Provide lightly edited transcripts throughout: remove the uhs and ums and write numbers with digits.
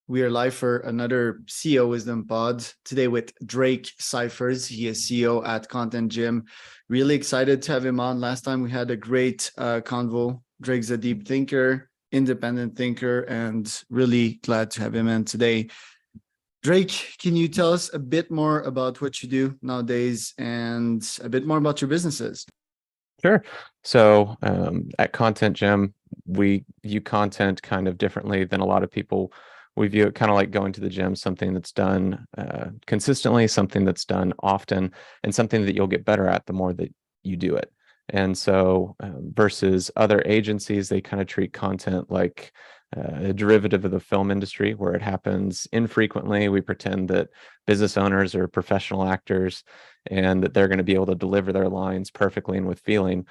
We are live for another CEO Wisdom Pod today with Drake Scifers. He is CEO at Content Gym. Really excited to have him on. Last time we had a great convo. Drake's a deep thinker, independent thinker, and really glad to have him in today. Drake, can you tell us a bit more about what you do nowadays and a bit more about your businesses? Sure. So at Content Gym, we view content kind of differently than a lot of people. We view it kind of like going to the gym, something that's done consistently, something that's done often, and something that you'll get better at the more that you do it. And so versus other agencies, they kind of treat content like a derivative of the film industry where it happens infrequently. We pretend that business owners are professional actors and that they're going to be able to deliver their lines perfectly and with feeling.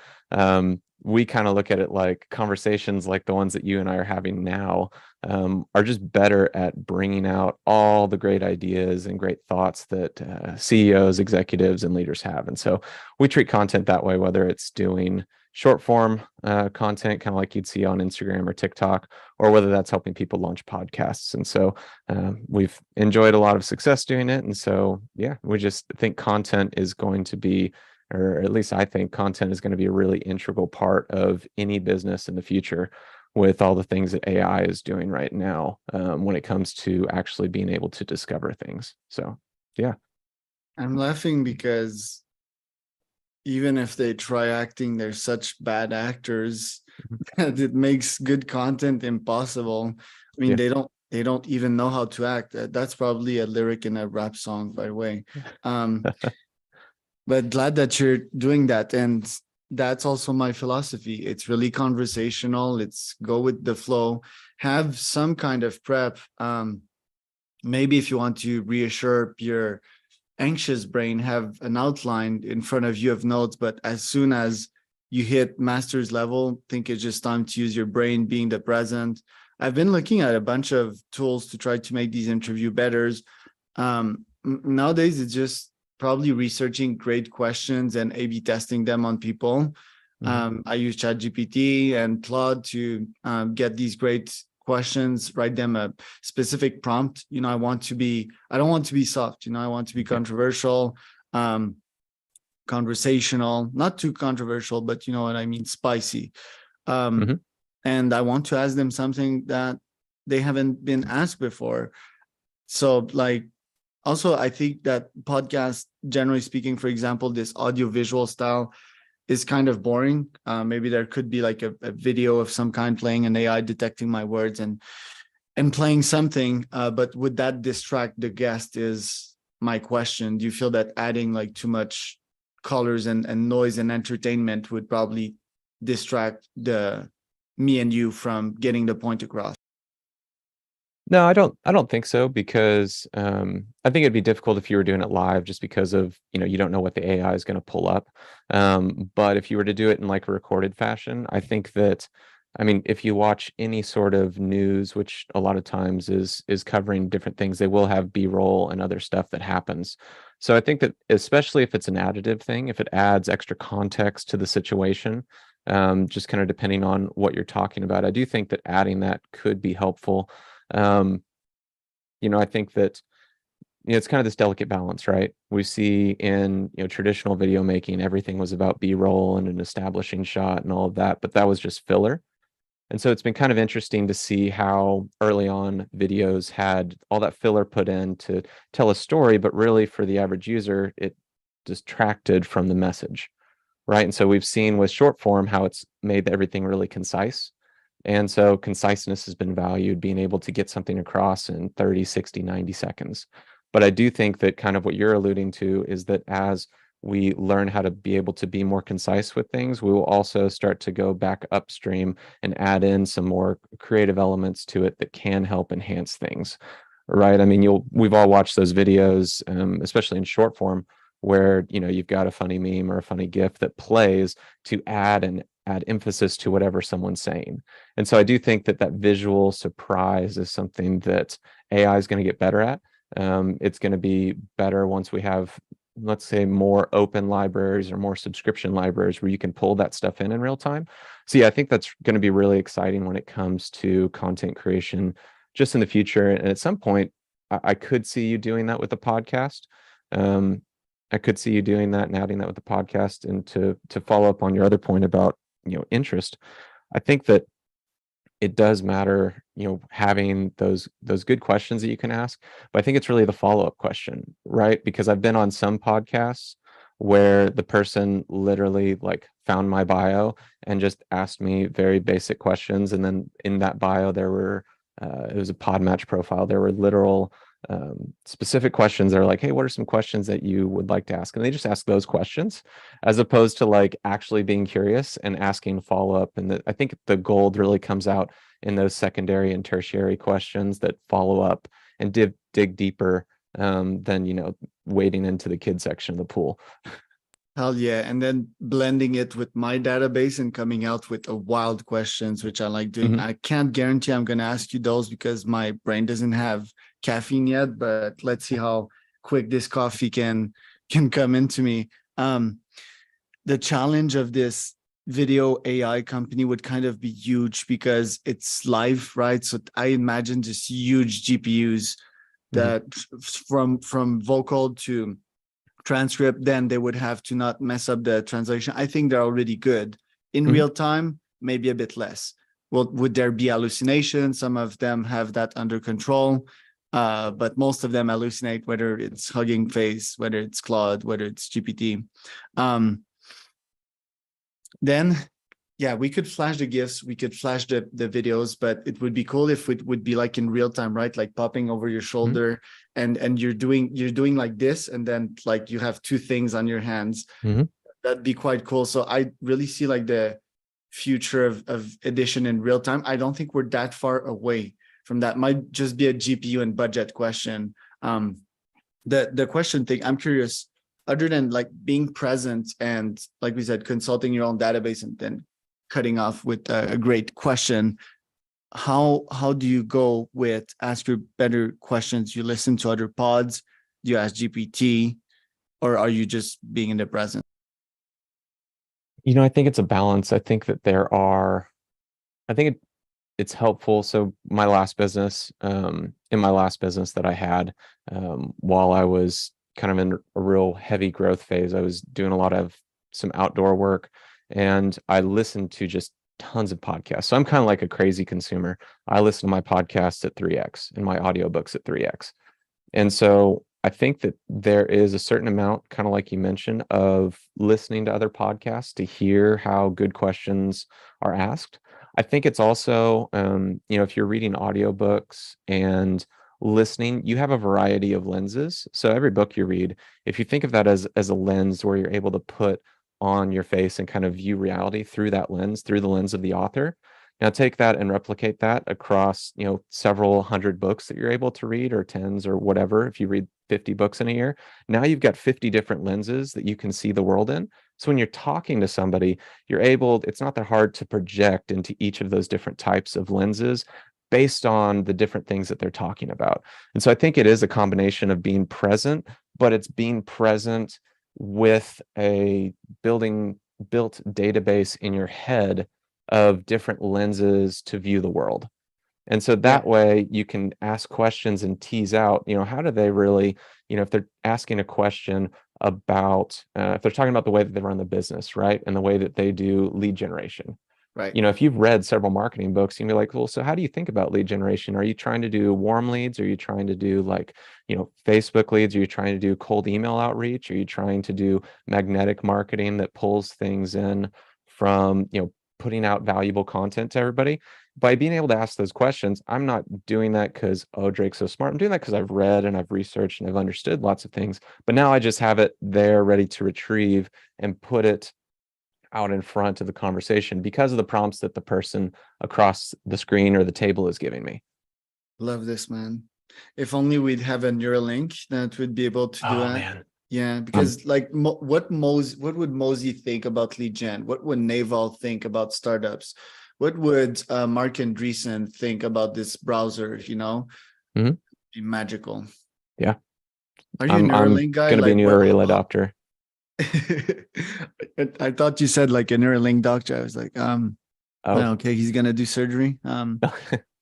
We kind of look at it like conversations like the ones that you and I are having now are just better at bringing out all the great ideas and great thoughts that CEOs, executives, and leaders have. And so we treat content that way, whether it's doing short form content, kind of like you'd see on Instagram or TikTok, or whether that's helping people launch podcasts. And so we've enjoyed a lot of success doing it. And so, yeah, we just think content is going to be, or at least I think content is going to be a really integral part of any business in the future with all the things that AI is doing right now when it comes to actually being able to discover things. So, yeah. I'm laughing because even if they try acting, they're such bad actors that it makes good content impossible. I mean, Yeah. they don't even know how to act. That's probably a lyric in a rap song, by the way. But glad that you're doing that. And that's also my philosophy. It's really conversational. It's go with the flow, have some kind of prep. Maybe if you want to reassure your anxious brain, have an outline in front of you of notes, but as soon as you hit master's level, think it's just time to use your brain, being the present. I've been looking at a bunch of tools to try to make these interview better. Nowadays it's just probably researching great questions and A/B testing them on people. I use ChatGPT and Claude to get these great questions, write them a specific prompt. I don't want to be soft, I want to be controversial, conversational, not too controversial, but you know what I mean, spicy. And I want to ask them something that they haven't been asked before. So also I think that podcast, generally speaking, for example, this audio visual style is kind of boring. Maybe there could be like a video of some kind playing an AI detecting my words and playing something. But would that distract the guest is my question. Do you feel that adding like too much colors and noise and entertainment would probably distract me and you from getting the point across? No, I don't think so, because I think it'd be difficult if you were doing it live just because of, you don't know what the AI is going to pull up. But if you were to do it in like a recorded fashion, I think that, I mean, if you watch any sort of news, which a lot of times is covering different things, they will have B-roll and other stuff that happens. So I think that especially if it's an additive thing, if it adds extra context to the situation, just kind of depending on what you're talking about, I do think that adding that could be helpful. I think that it's kind of this delicate balance, right? We see in traditional video making, everything was about B-roll and an establishing shot and all of that, but that was just filler. And so it's been kind of interesting to see how early on videos had all that filler put in to tell a story, but really for the average user, it distracted from the message, right? And so we've seen with short form how it's made everything really concise. And so conciseness has been valued, being able to get something across in 30, 60, 90 seconds. But I do think that kind of what you're alluding to is that as we learn how to be able to be more concise with things, we will also start to go back upstream and add in some more creative elements to it that can help enhance things, right? I mean, we've all watched those videos, especially in short form, where you've got a funny meme or a funny GIF that plays to add emphasis to whatever someone's saying. And so I do think that visual surprise is something that AI is going to get better at. It's going to be better once we have, let's say, more open libraries or more subscription libraries where you can pull that stuff in real time. So yeah, I think that's going to be really exciting when it comes to content creation just in the future. And at some point, I could see you doing that with the podcast. I could see you doing that and adding that with the podcast. And to follow up on your other point about, interest, I think that it does matter, having those good questions that you can ask. But I think it's really the follow-up question, right? Because I've been on some podcasts where the person literally like found my bio and just asked me very basic questions. And then in that bio, there were, it was a pod match profile. There were literal specific questions that are like, hey, what are some questions that you would like to ask? And they just ask those questions as opposed to like actually being curious and asking follow-up. And I think the gold really comes out in those secondary and tertiary questions that follow up and dig deeper than, wading into the kid section of the pool. Hell yeah. And then blending it with my database and coming out with a wild questions, which I like doing. I can't guarantee I'm going to ask you those because my brain doesn't have caffeine yet, but let's see how quick this coffee can come into me. The challenge of this video AI company would kind of be huge because it's live, right? So I imagine just huge GPUs that from vocal to transcript, then they would have to not mess up the translation. I think they're already good. In real time, maybe a bit less. Well, would there be hallucinations? Some of them have that under control, but most of them hallucinate, whether it's Hugging Face, whether it's Claude, whether it's GPT. Then, yeah, we could flash the GIFs, we could flash the videos, but it would be cool if it would be like in real time, right? Like popping over your shoulder and you're doing like this, and then like you have two things on your hands. That'd be quite cool. So I really see like the future of edition in real time. I don't think we're that far away from that. Might just be a GPU and budget question. The question thing, I'm curious, other than like being present and like we said, consulting your own database and then cutting off with a great question, how do you go with ask your better questions? You listen to other pods, do you ask GPT, or are you just being in the present? I think it's a balance. I think that it's helpful. So my last business, in my last business that I had, while I was kind of in a real heavy growth phase, I was doing a lot of some outdoor work, and I listened to just tons of podcasts. So I'm kind of like a crazy consumer. I listen to my podcasts at 3x and my audiobooks at 3x. And so I think that there is a certain amount, kind of like you mentioned, of listening to other podcasts to hear how good questions are asked. I think it's also, if you're reading audiobooks and listening, you have a variety of lenses. So every book you read, if you think of that as a lens where you're able to put on your face and kind of view reality through that lens, through the lens of the author. Now take that and replicate that across, several hundred books that you're able to read, or tens or whatever. If you read 50 books in a year, now you've got 50 different lenses that you can see the world in. So when you're talking to somebody, it's not that hard to project into each of those different types of lenses based on the different things that they're talking about. And so I think it is a combination of being present, but it's being present with a built database in your head of different lenses to view the world. And so that way you can ask questions and tease out, how do they really, if they're asking a question about, if they're talking about the way that they run the business, right? And the way that they do lead generation. Right. If you've read several marketing books, you'd be like, well, so how do you think about lead generation? Are you trying to do warm leads? Are you trying to do like, Facebook leads? Are you trying to do cold email outreach? Are you trying to do magnetic marketing that pulls things in from, putting out valuable content to everybody? By being able to ask those questions, I'm not doing that because, oh, Drake's so smart. I'm doing that because I've read and I've researched and I've understood lots of things. But now I just have it there ready to retrieve and put it out in front of the conversation because of the prompts that the person across the screen or the table is giving me. Love this, man. If only we'd have a Neuralink that would be able to do that. Man. Yeah, because like what would Mosey think about lead gen? What would Naval think about startups? What would Mark Andreessen think about this browser? Be magical. Yeah. Are you a Neuralink guy? I'm going to be a new early adopter. I thought you said like a Neuralink doctor. I was like, okay, he's gonna do surgery.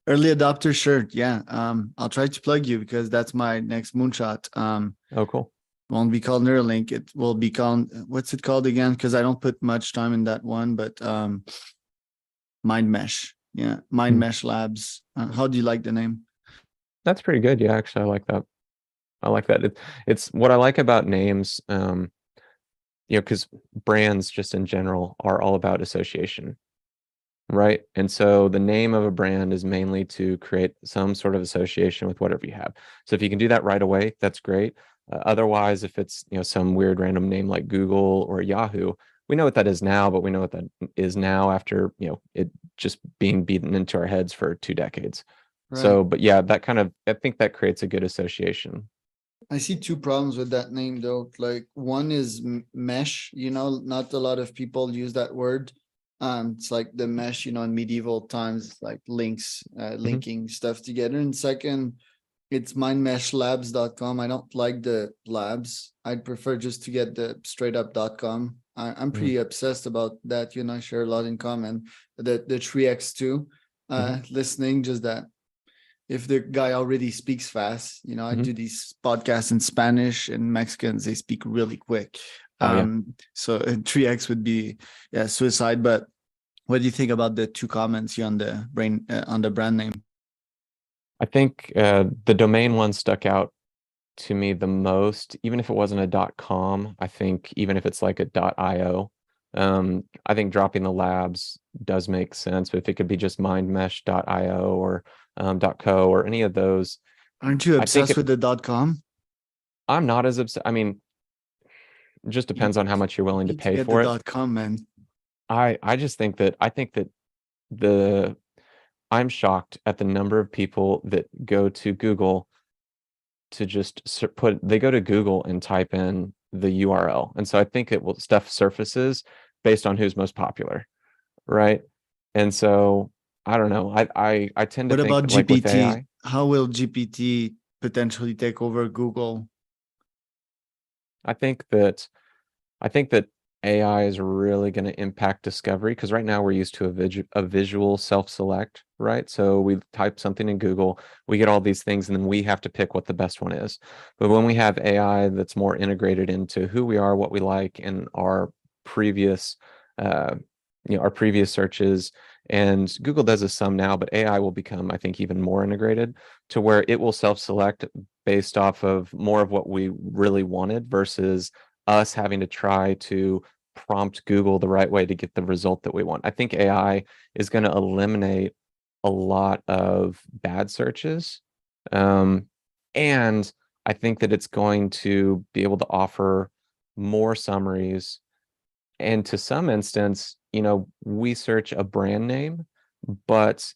Early adopter shirt. Yeah. I'll try to plug you because that's my next moonshot. Oh, cool. Won't be called Neuralink. It will be called, what's it called again? Because I don't put much time in that one, but Mind Mesh. Yeah. Mind Hmm. Mesh Labs. How do you like the name? That's pretty good. Yeah, actually, I like that. I like that. It's what I like about names, because brands just in general are all about association, right? And so the name of a brand is mainly to create some sort of association with whatever you have. So if you can do that right away, that's great. Otherwise, if it's, some weird random name like Google or Yahoo, we know what that is now, but we know what that is now after, it just being beaten into our heads for 2 decades. Right. So, but yeah, I think that creates a good association. I see two problems with that name though. Like one is mesh, not a lot of people use that word. It's like the mesh, in medieval times, like links, Mhm. linking stuff together. And second, it's mindmeshlabs.com. I don't like the labs. I'd prefer just to get the straight up .com. I'm Mhm. pretty obsessed about that. You and I share a lot in common. The 3x2 Mhm. listening, just that if the guy already speaks fast, I Mhm. do these podcasts in Spanish, and Mexicans, they speak really quick. Oh yeah. So 3x would be, yeah, suicide. But what do you think about the two comments here on the on the brand name? I think the domain one stuck out to me the most, even if it wasn't a .com. I think even if it's like a .io, I think dropping the labs does make sense. But if it could be just mindmesh.io or .co or any of those, Aren't you I think obsessed with the .com? I'm not as upset. I mean, it just You depends on how much you're you willing to need to pay get for it. the .com, man. I just think that the I'm shocked at the number of people that go to Google to just they go to Google and type in the URL. And so I think stuff surfaces based on who's most popular, right? And so I don't know. I tend to What think about that like with GPT? AI, How will GPT potentially take over Google? I think that I think that AI is really going to impact discovery because right now we're used to a visual self-select, right? So we type something in Google, we get all these things, and then we have to pick what the best one is. But when we have AI that's more integrated into who we are, what we like, and previous, uh, our previous searches, and Google does this some now, but AI will become, I think, even more integrated to where it will self-select based off of more of what we really wanted versus us having to try to prompt Google the right way to get the result that we want. I think AI is going to eliminate a lot of bad searches. Um, and I think that it's going to be able to offer more summaries. And to some instance, we search a brand name, but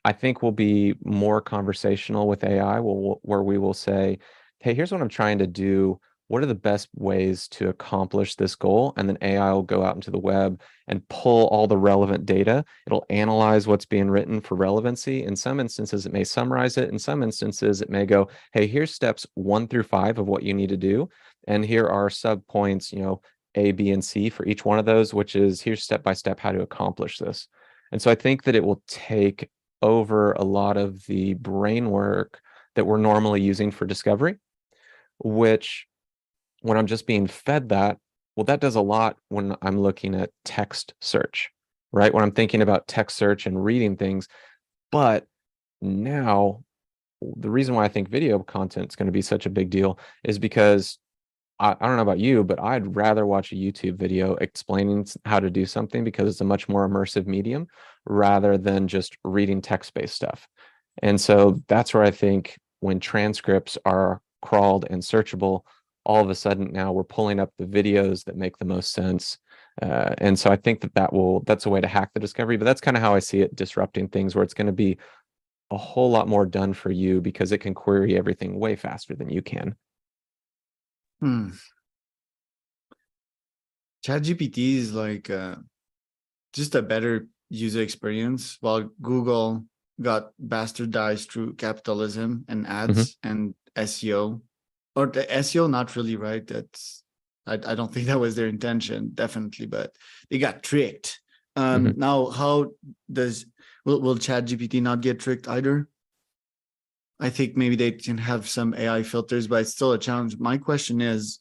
I think we'll be more conversational with AI, where we will say, hey, here's what I'm trying to do. What are the best ways to accomplish this goal? And then AI will go out into the web and pull all the relevant data. It'll analyze what's being written for relevancy. In some instances, it may summarize it. In some instances, it may go, hey, here's steps 1 through 5 of what you need to do. And here are sub points, A, B, and C for each one of those, which is here's step by step how to accomplish this. And so I think that it will take over a lot of the brain work that we're normally using for discovery, which when I'm just being fed that, well, that does a lot when I'm looking at text search, right? When I'm thinking about text search and reading things. But now, the reason why I think video content is going to be such a big deal is because I don't know about you, but I'd rather watch a YouTube video explaining how to do something because it's a much more immersive medium rather than just reading text-based stuff. And so that's where I think when transcripts are crawled and searchable, all of a sudden now we're pulling up the videos that make the most sense. And so I think that's a way to hack the discovery, but that's kind of how I see it disrupting things where it's going to be a whole lot more done for you because it can query everything way faster than you can. Hmm. ChatGPT is like just a better user experience, while Google got bastardized through capitalism and Hmm. ads and SEO. Or the SEO, not really, right? I don't think that was their intention, definitely, but they got tricked. Hmm. Now, how does Will ChatGPT not get tricked either? I think maybe they can have some AI filters, but it's still a challenge. My question is,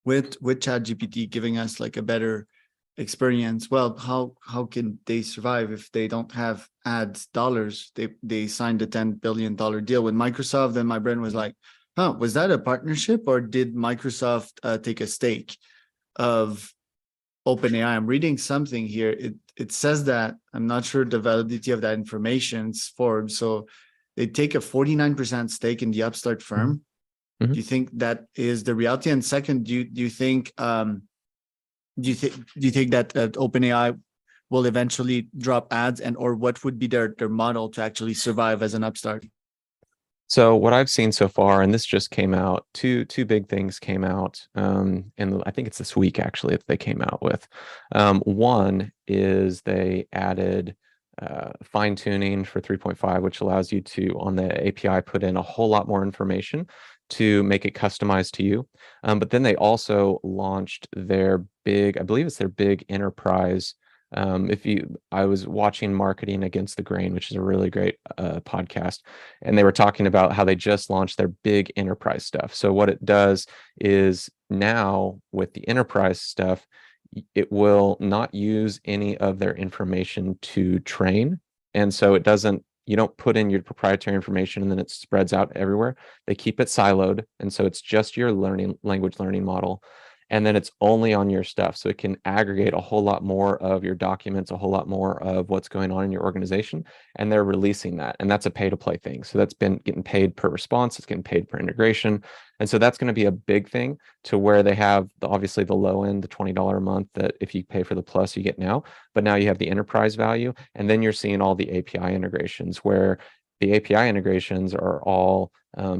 with ChatGPT giving us like a better experience, well, how can they survive if they don't have ads dollars? They signed a $10 billion deal with Microsoft, and my brain was like, oh, was that a partnership, or did Microsoft take a stake of OpenAI? I'm reading something here. It says that, I'm not sure the validity of that information. It's Forbes. So they take a 49% stake in the upstart firm. Mm-hmm. Do you think that is the reality? And second, do you think that OpenAI will eventually drop ads, and or what would be their model to actually survive as an upstart? So what I've seen so far, and this just came out, two big things came out, and I think it's this week actually that they came out with. One is they added fine tuning for 3.5, which allows you to, on the API, put in a whole lot more information to make it customized to you. But then they also launched their big, I believe it's their big enterprise. I was watching Marketing Against the Grain, which is a really great podcast, and they were talking about how they just launched their big enterprise stuff. So what it does is now with the enterprise stuff, it will not use any of their information to train. And so you don't put in your proprietary information and then it spreads out everywhere. They keep it siloed. And so it's just your language learning model. And then it's only on your stuff. So it can aggregate a whole lot more of your documents, a whole lot more of what's going on in your organization. And they're releasing that. And that's a pay to play thing. So that's been getting paid per response. It's getting paid per integration. And so that's going to be a big thing, to where they have obviously the low end, the $20 a month, that if you pay for the plus, you get now. But now you have the enterprise value. And then you're seeing all the API integrations, where the API integrations are all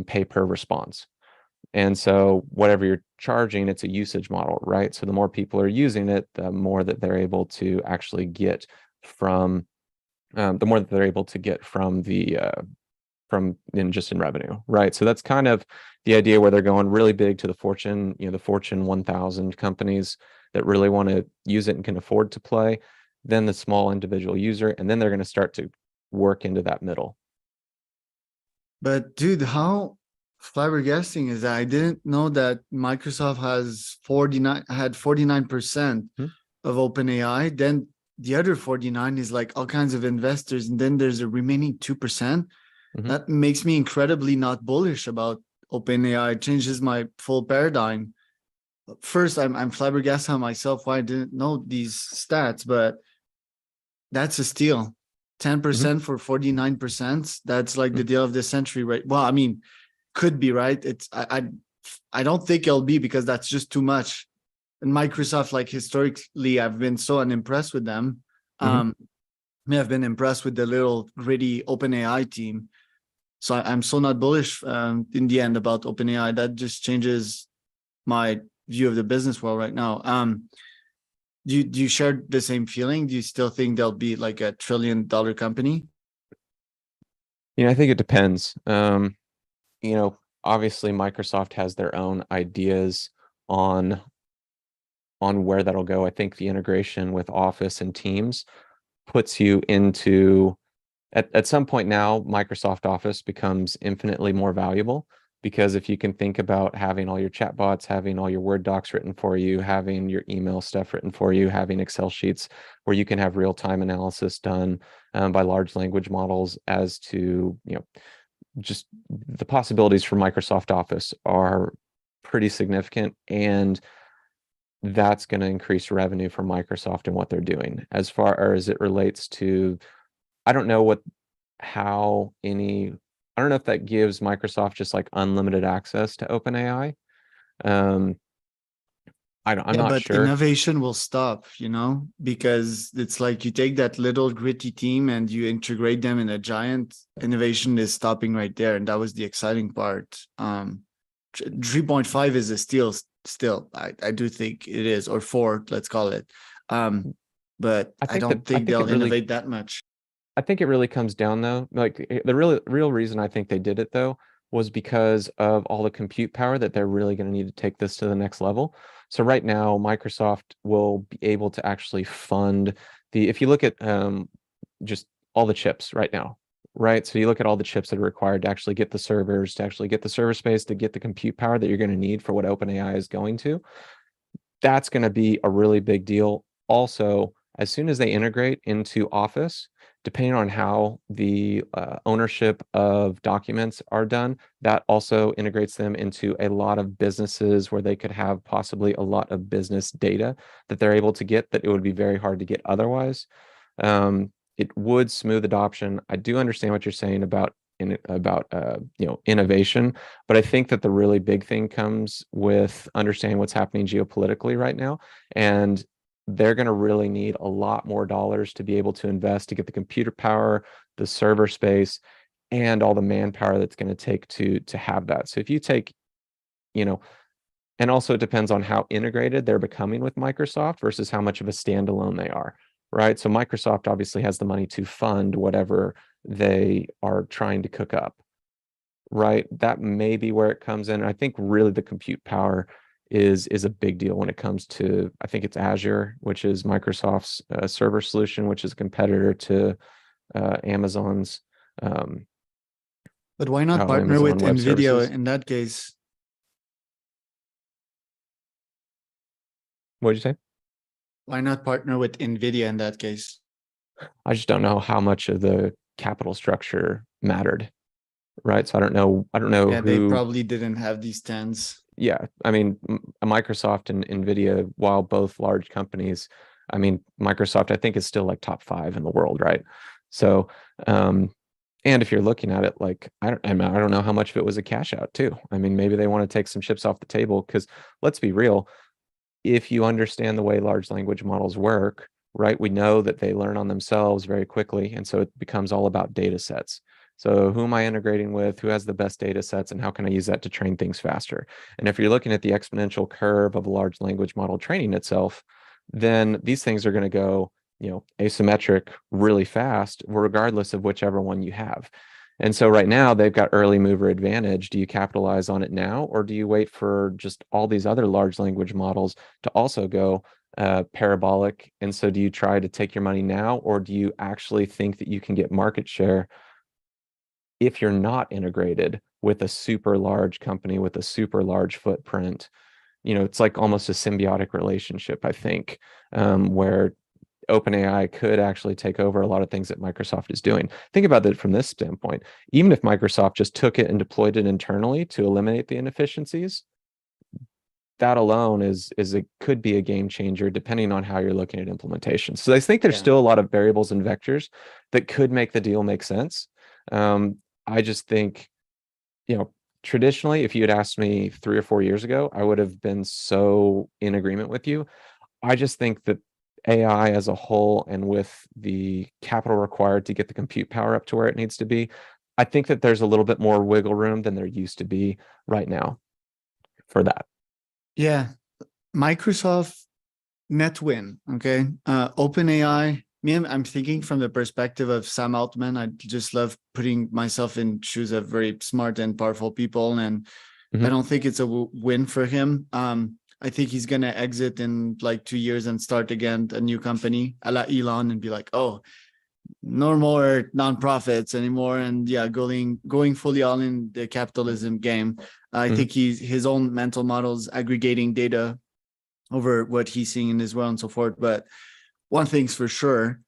pay per response. And so whatever you're charging, it's a usage model, right? So the more people are using it, the more that they're able to actually get from just in revenue, right? So that's kind of the idea, where they're going really big to the Fortune 1000 companies that really want to use it and can afford to play, then the small individual user, and then they're going to start to work into that middle. But dude, how flabbergasting is that? I didn't know that Microsoft had 49% of OpenAI. Then the other 49 is like all kinds of investors, and then there's a remaining 2%. That makes me incredibly not bullish about OpenAI. It changes my full paradigm. First, I'm flabbergasted on myself why I didn't know these stats, but that's a steal. 10% for 49%. That's like the deal of the century, right? Well, I mean, could be, right. I don't think it'll be, because that's just too much. And Microsoft, like historically, I've been so unimpressed with them. I mean, I've been impressed with the little gritty OpenAI team. So I'm so not bullish in the end about OpenAI. That just changes my view of the business world right now. Do you share the same feeling? Do you still think they'll be like $1 trillion company? I think it depends. Obviously Microsoft has their own ideas on where that'll go. I think the integration with Office and Teams puts you into, at some point now, Microsoft Office becomes infinitely more valuable, because if you can think about having all your chatbots, having all your Word docs written for you, having your email stuff written for you, having Excel sheets where you can have real-time analysis done by large language models, as to, just the possibilities for Microsoft Office are pretty significant. And that's going to increase revenue for Microsoft and what they're doing. As far as it relates to, I don't know if that gives Microsoft just like unlimited access to OpenAI. I'm not sure. Innovation will stop, because it's like you take that little gritty team and you integrate them in a giant. Innovation is stopping right there. And that was the exciting part. 3.5 is a steal still. I do think it is, or 4, let's call it. But I don't think they'll innovate that much. I think it really comes down, though, like the real reason I think they did it, though, was because of all the compute power that they're really going to need to take this to the next level. So right now, Microsoft will be able to actually fund if you look at just all the chips right now, right? So you look at all the chips that are required to actually get the servers, to actually get the server space, to get the compute power that you're going to need for what OpenAI is going to. That's going to be a really big deal. Also, as soon as they integrate into Office, depending on how the ownership of documents are done, that also integrates them into a lot of businesses where they could have possibly a lot of business data that they're able to get that it would be very hard to get otherwise. It would smooth adoption. I do understand what you're saying about innovation, but I think that the really big thing comes with understanding what's happening geopolitically right now, and they're going to really need a lot more dollars to be able to invest to get the computer power, the server space, and all the manpower that's going to take to have that. So if you take, and also it depends on how integrated they're becoming with Microsoft versus how much of a standalone they are, right? So Microsoft obviously has the money to fund whatever they are trying to cook up, right? That may be where it comes in. I think really the compute power is a big deal when it comes to, I think it's Azure, which is Microsoft's server solution, which is a competitor to Amazon's. But why not partner Amazon with Web NVIDIA Services. in that case? What did you say? Why not partner with NVIDIA in that case? I just don't know how much of the capital structure mattered, right? So I don't know Yeah, they who. probably didn't have these tens. Yeah, I mean, Microsoft and NVIDIA, while both large companies, I mean, Microsoft, I think, is still like top 5 in the world, right? So, and if you're looking at it, like, I don't know how much of it was a cash out too. I mean, maybe they want to take some chips off the table because let's be real, if you understand the way large language models work, right, we know that they learn on themselves very quickly. And so it becomes all about data sets. So who am I integrating with? Who has the best data sets? And how can I use that to train things faster? And if you're looking at the exponential curve of a large language model training itself, then these things are going to go, asymmetric really fast, regardless of whichever one you have. And so right now they've got early mover advantage. Do you capitalize on it now, or do you wait for just all these other large language models to also go parabolic? And so do you try to take your money now, or do you actually think that you can get market share if you're not integrated with a super large company with a super large footprint? It's like almost a symbiotic relationship, I think, where OpenAI could actually take over a lot of things that Microsoft is doing. Think about it from this standpoint. Even if Microsoft just took it and deployed it internally to eliminate the inefficiencies, that alone could be a game changer depending on how you're looking at implementation. So I think there's still a lot of variables and vectors that could make the deal make sense. I just think, traditionally, if you had asked me 3 or 4 years ago, I would have been so in agreement with you. I just think that AI as a whole, and with the capital required to get the compute power up to where it needs to be, I think that there's a little bit more wiggle room than there used to be right now for that. Yeah, Microsoft net win. Okay, OpenAI. I'm thinking from the perspective of Sam Altman. I just love putting myself in shoes of very smart and powerful people, and I don't think it's a win for him. I think he's going to exit in like 2 years and start again a new company a la Elon and be like, oh, no more nonprofits anymore. And yeah, going fully all in the capitalism game. I think his own mental models aggregating data over what he's seeing in his world and so forth. But one thing's for sure,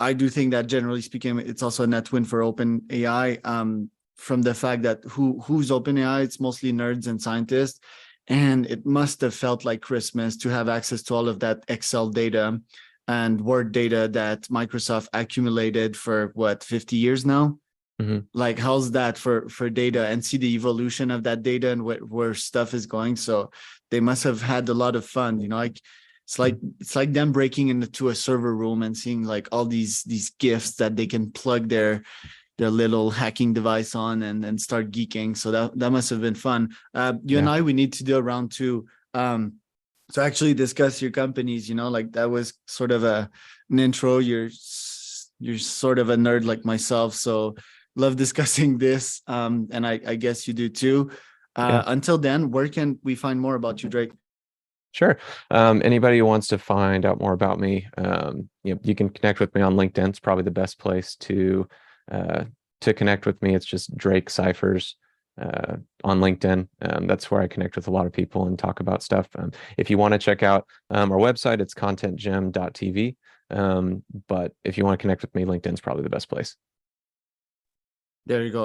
I do think that generally speaking, it's also a net win for OpenAI. From the fact that who's OpenAI, it's mostly nerds and scientists. And it must have felt like Christmas to have access to all of that Excel data and Word data that Microsoft accumulated for 50 years now. Like, how's that for data, and see the evolution of that data and where stuff is going. So they must have had a lot of fun, like it's like them breaking into a server room and seeing like all these gifts that they can plug their little hacking device on and start geeking. So that must have been fun. You and I, we need to do a round 2 to actually discuss your companies. Like that was sort of an intro. You're sort of a nerd like myself, so love discussing this. And I guess you do too. Until then, where can we find more about you, Drake? Sure. Anybody who wants to find out more about me, you can connect with me on LinkedIn. It's probably the best place to connect with me. It's just Drake Scifers on LinkedIn. That's where I connect with a lot of people and talk about stuff. If you want to check out our website, it's contentgem.tv. But if you want to connect with me, LinkedIn's probably the best place. There you go.